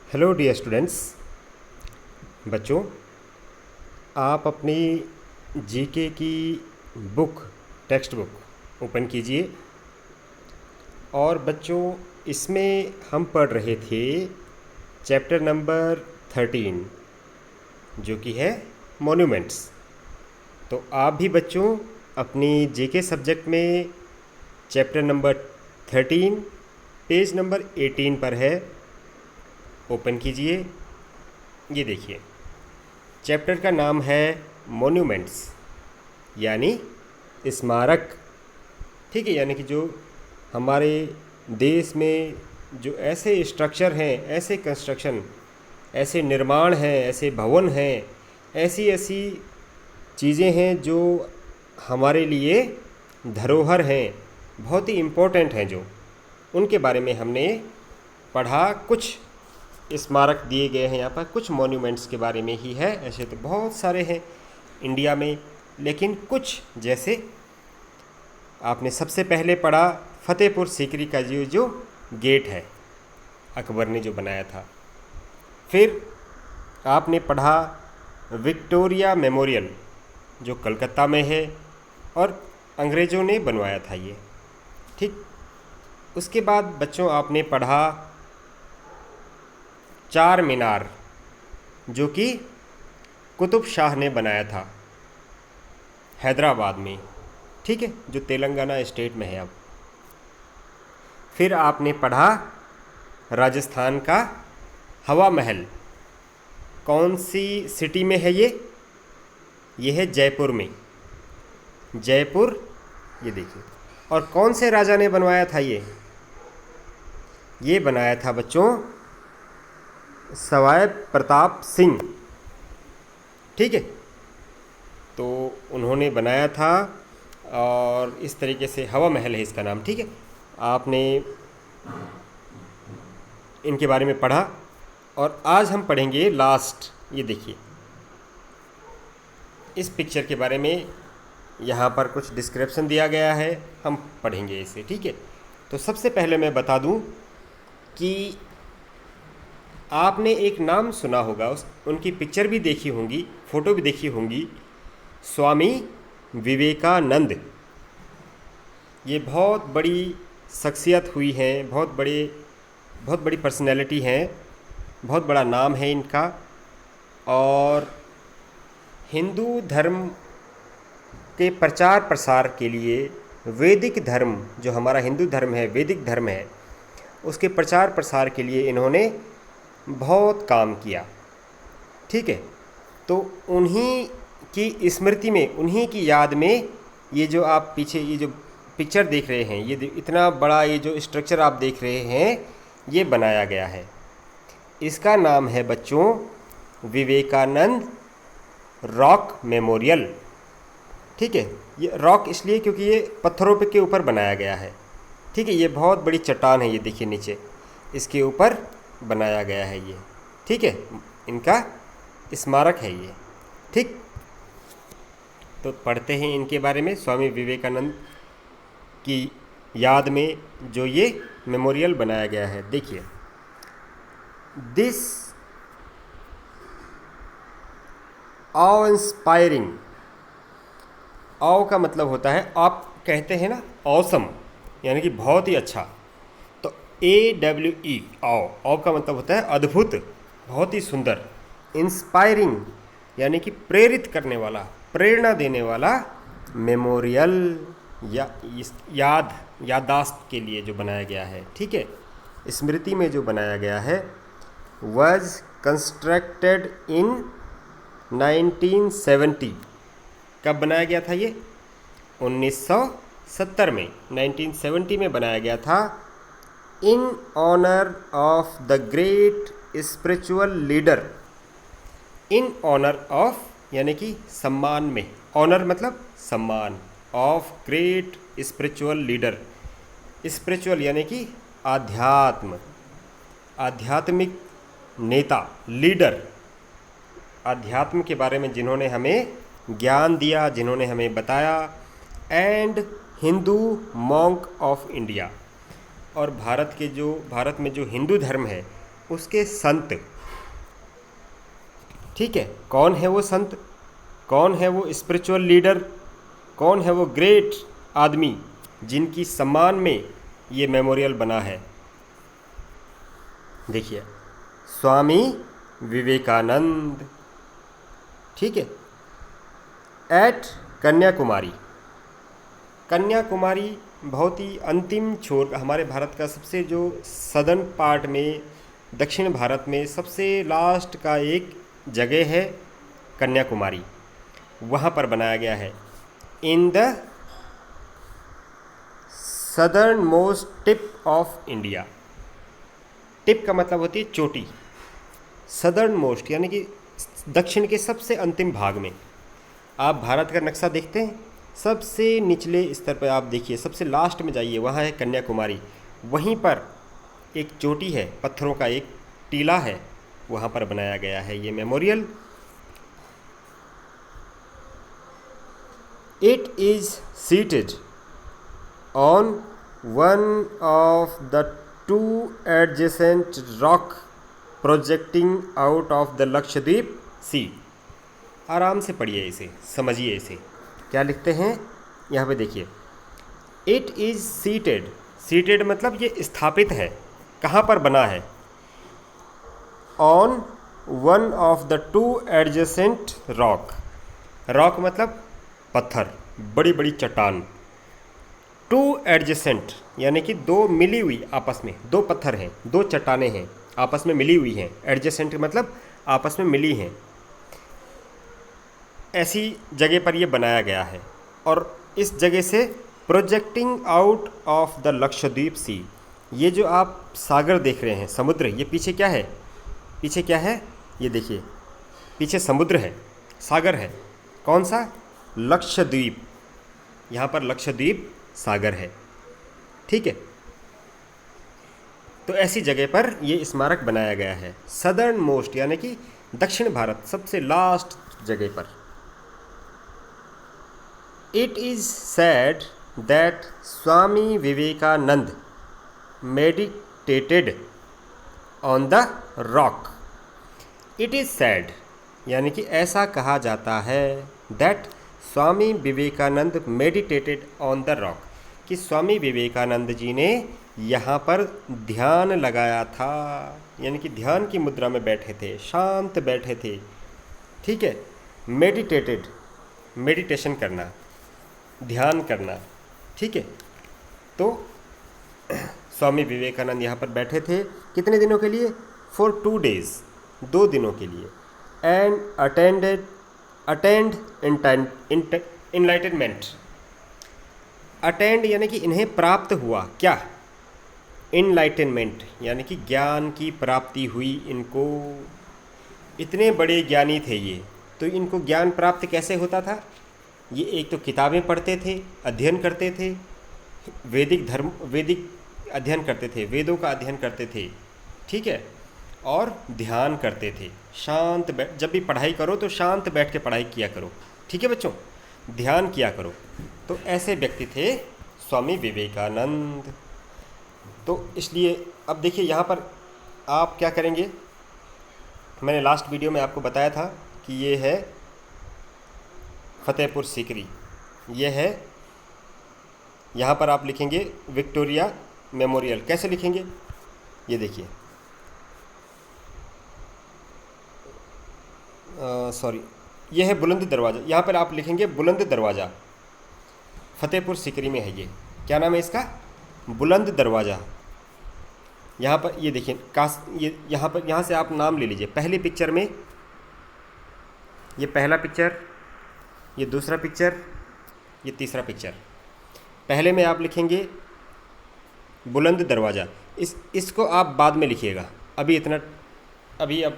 Hello dear students. बच्चों, आप अपनी जीके की बुक, टेक्स्ट बुक ओपन कीजिए। और बच्चों, इसमें हम पढ़ रहे थे चैप्टर नंबर 13, जो कि है मॉन्यूमेंट्स। तो आप भी बच्चों अपनी जीके सब्जेक्ट में चैप्टर नंबर 13 पेज नंबर 18 पर है, ओपन कीजिए। ये देखिए, चैप्टर का नाम है मॉन्यूमेंट्स, यानी स्मारक। ठीक है, यानी कि जो हमारे देश में जो ऐसे स्ट्रक्चर हैं, ऐसे कंस्ट्रक्शन, ऐसे निर्माण हैं, ऐसे भवन हैं, ऐसी ऐसी चीज़ें हैं जो हमारे लिए धरोहर हैं, बहुत ही इम्पोर्टेंट हैं, जो उनके बारे में हमने पढ़ा। कुछ स्मारक दिए गए हैं यहाँ पर, कुछ मॉन्यूमेंट्स के बारे में ही है। ऐसे तो बहुत सारे हैं इंडिया में, लेकिन कुछ, जैसे आपने सबसे पहले पढ़ा फतेहपुर सीकरी का जो गेट है, अकबर ने जो बनाया था। फिर आपने पढ़ा विक्टोरिया मेमोरियल, जो कलकत्ता में है और अंग्रेज़ों ने बनवाया था ये। ठीक, उसके बाद बच्चों आपने पढ़ा चार मीनार, जो कि कुतुब शाह ने बनाया था हैदराबाद में। ठीक है, जो तेलंगाना स्टेट में है अब। फिर आपने पढ़ा राजस्थान का हवा महल, कौन सी सिटी में है ये है जयपुर में, जयपुर। ये देखिए, और कौन से राजा ने बनवाया था ये बनाया था बच्चों सवाई प्रताप सिंह। ठीक है, तो उन्होंने बनाया था, और इस तरीके से हवा महल है इसका नाम। ठीक है, आपने इनके बारे में पढ़ा। और आज हम पढ़ेंगे लास्ट, ये देखिए, इस पिक्चर के बारे में यहाँ पर कुछ डिस्क्रिप्शन दिया गया है, हम पढ़ेंगे इसे। ठीक है, तो सबसे पहले मैं बता दूँ कि आपने एक नाम सुना होगा, उनकी पिक्चर भी देखी होंगी, फ़ोटो भी देखी होंगी, स्वामी विवेकानंद। ये बहुत बड़ी शख्सियत हुई हैं, बहुत बड़ी पर्सनैलिटी हैं, बहुत बड़ा नाम है इनका। और हिंदू धर्म के प्रचार प्रसार के लिए, वैदिक धर्म, जो हमारा हिंदू धर्म है, वैदिक धर्म है, उसके प्रचार प्रसार के लिए इन्होंने बहुत काम किया। ठीक है, तो उन्हीं की स्मृति में, उन्हीं की याद में ये जो आप पीछे ये जो पिक्चर देख रहे हैं, ये इतना बड़ा ये जो स्ट्रक्चर आप देख रहे हैं, ये बनाया गया है। इसका नाम है बच्चों विवेकानंद रॉक मेमोरियल। ठीक है, ये रॉक इसलिए क्योंकि ये पत्थरों पे के ऊपर बनाया गया है। ठीक है, ये बहुत बड़ी चट्टान है, ये देखिए नीचे, इसके ऊपर बनाया गया है ये। ठीक है, इनका स्मारक है ये। ठीक, तो पढ़ते हैं इनके बारे में। स्वामी विवेकानंद की याद में जो ये मेमोरियल बनाया गया है, देखिए, दिस ऑ इंस्पायरिंग, ऑ का मतलब होता है, आप कहते हैं ना ऑसम, यानी कि बहुत ही अच्छा। तो AWE, ऑ का मतलब होता है अद्भुत, बहुत ही सुंदर। इंस्पायरिंग यानी कि प्रेरित करने वाला, प्रेरणा देने वाला मेमोरियल, या यादाश्त के लिए जो बनाया गया है। ठीक है, स्मृति में जो बनाया गया है, वॉज कंस्ट्रक्टेड इन 1970। कब बनाया गया था ये? 1970 में, 1970 में बनाया गया था। In honour of the great spiritual leader, in honour of यानी कि सम्मान में, ऑनर मतलब सम्मान, of great spiritual leader. Spiritual यानी कि आध्यात्म, आध्यात्मिक नेता, लीडर, आध्यात्म के बारे में जिन्होंने हमें ज्ञान दिया, जिन्होंने हमें बताया। And Hindu monk of India, और भारत में जो हिंदू धर्म है उसके संत। ठीक है, कौन है वो संत, कौन है वो स्पिरिचुअल लीडर, कौन है वो ग्रेट आदमी जिनकी सम्मान में ये मेमोरियल बना है। देखिए, स्वामी विवेकानंद। ठीक है, एट कन्याकुमारी। कन्याकुमारी बहुत ही अंतिम छोर, हमारे भारत का सबसे जो सदर्न पार्ट में, दक्षिण भारत में सबसे लास्ट का एक जगह है कन्याकुमारी, वहाँ पर बनाया गया है। In the southern most tip of India. Tip का मतलब होती है चोटी, सदर्न मोस्ट यानी कि दक्षिण के सबसे अंतिम भाग में। आप भारत का नक्शा देखते हैं, सबसे निचले स्तर पर आप देखिए, सबसे लास्ट में जाइए, वहाँ है कन्याकुमारी। वहीं पर एक चोटी है, पत्थरों का एक टीला है, वहाँ पर बनाया गया है ये memorial. It is seated on one of the two adjacent rock projecting out of the Lakshadweep sea. आराम से पढ़िए इसे, समझिए इसे क्या लिखते हैं यहाँ पे। देखिए, इट इज़ सीटेड। सीटेड मतलब ये स्थापित है, कहाँ पर बना है, on one of the two adjacent rock. Rock मतलब पत्थर, बड़ी बड़ी चट्टान। टू एडजेसेंट यानी कि दो मिली हुई, आपस में दो पत्थर हैं, दो चट्टानें हैं, आपस में मिली हुई हैं। एडजेसेंट मतलब आपस में मिली हैं, ऐसी जगह पर ये बनाया गया है। और इस जगह से projecting out of the Lakshadweep sea, ये जो आप सागर देख रहे हैं, समुद्र, ये पीछे क्या है, पीछे क्या है, ये देखिए, पीछे समुद्र है, सागर है। कौन सा, लक्षद्वीप। यहाँ पर लक्षद्वीप सागर है। ठीक है, तो ऐसी जगह पर ये स्मारक बनाया गया है, सदर्न मोस्ट यानी कि दक्षिण भारत सबसे लास्ट जगह पर। It is said that Swami Vivekananda meditated on the rock. It is said यानी कि ऐसा कहा जाता है, that Swami Vivekananda meditated on the rock, कि स्वामी विवेकानंद जी ने यहाँ पर ध्यान लगाया था, यानी कि ध्यान की मुद्रा में बैठे थे, शांत बैठे थे। ठीक है, मेडिटेटेड, मेडिटेशन करना, ध्यान करना। ठीक है, तो स्वामी विवेकानंद यहाँ पर बैठे थे कितने दिनों के लिए, फॉर 2 days, 2 दिनों के लिए। And attend enlightenment. अटेंड यानी कि इन्हें प्राप्त हुआ क्या, इनलाइटनमेंट यानी कि ज्ञान की प्राप्ति हुई इनको। इतने बड़े ज्ञानी थे ये, तो इनको ज्ञान प्राप्त कैसे होता था, ये एक तो किताबें पढ़ते थे, अध्ययन करते थे, वैदिक अध्ययन करते थे, वेदों का अध्ययन करते थे। ठीक है, और ध्यान करते थे, शांत जब भी पढ़ाई करो तो शांत बैठ के पढ़ाई किया करो। ठीक है बच्चों, ध्यान किया करो। तो ऐसे व्यक्ति थे स्वामी विवेकानंद। तो इसलिए अब देखिए यहाँ पर आप क्या करेंगे, मैंने लास्ट वीडियो में आपको बताया था कि ये है फतेहपुर सीकरी, ये है, यहाँ पर आप लिखेंगे विक्टोरिया मेमोरियल। कैसे लिखेंगे, ये देखिए, सॉरी, ये है बुलंद दरवाज़ा, यहाँ पर आप लिखेंगे बुलंद दरवाज़ा, फतेहपुर सीकरी में है ये। क्या नाम है इसका, बुलंद दरवाज़ा। यहाँ पर ये देखिए, ये यहाँ पर, यहाँ से आप नाम ले लीजिए। पहली पिक्चर में ये पहला पिक्चर, ये दूसरा पिक्चर, ये तीसरा पिक्चर। पहले में आप लिखेंगे बुलंद दरवाज़ा, इसको आप बाद में लिखिएगा। अभी इतना, अभी अब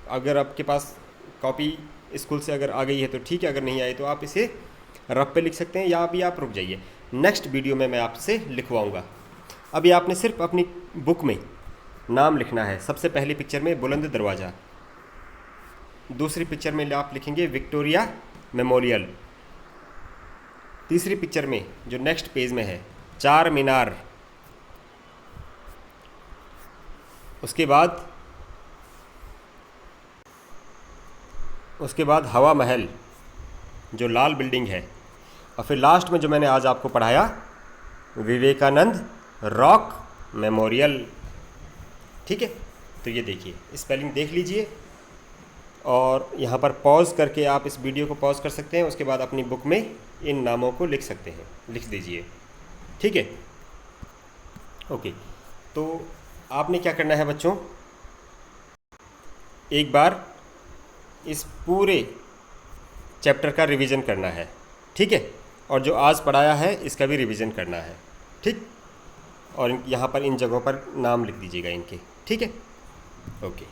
अगर आपके पास कॉपी स्कूल से अगर आ गई है तो ठीक है, अगर नहीं आई तो आप इसे रफ पे लिख सकते हैं, या अभी आप रुक जाइए, नेक्स्ट वीडियो में मैं आपसे लिखवाऊंगा। अभी आपने सिर्फ अपनी बुक में नाम लिखना है। सबसे पहली पिक्चर में बुलंद दरवाज़ा, दूसरी पिक्चर में आप लिखेंगे विक्टोरिया मेमोरियल, तीसरी पिक्चर में जो नेक्स्ट पेज में है चार मीनार, उसके बाद हवा महल जो लाल बिल्डिंग है, और फिर लास्ट में जो मैंने आज आपको पढ़ाया विवेकानंद रॉक मेमोरियल। ठीक है, तो ये देखिए स्पेलिंग देख लीजिए, और यहाँ पर पॉज करके आप इस वीडियो को पॉज कर सकते हैं। उसके बाद अपनी बुक में इन नामों को लिख सकते हैं, लिख दीजिए। ठीक है, ओके। तो आपने क्या करना है बच्चों, एक बार इस पूरे चैप्टर का रिवीजन करना है। ठीक है, और जो आज पढ़ाया है इसका भी रिवीजन करना है। ठीक, और यहाँ पर इन जगहों पर नाम लिख दीजिएगा इनके। ठीक है, ओके।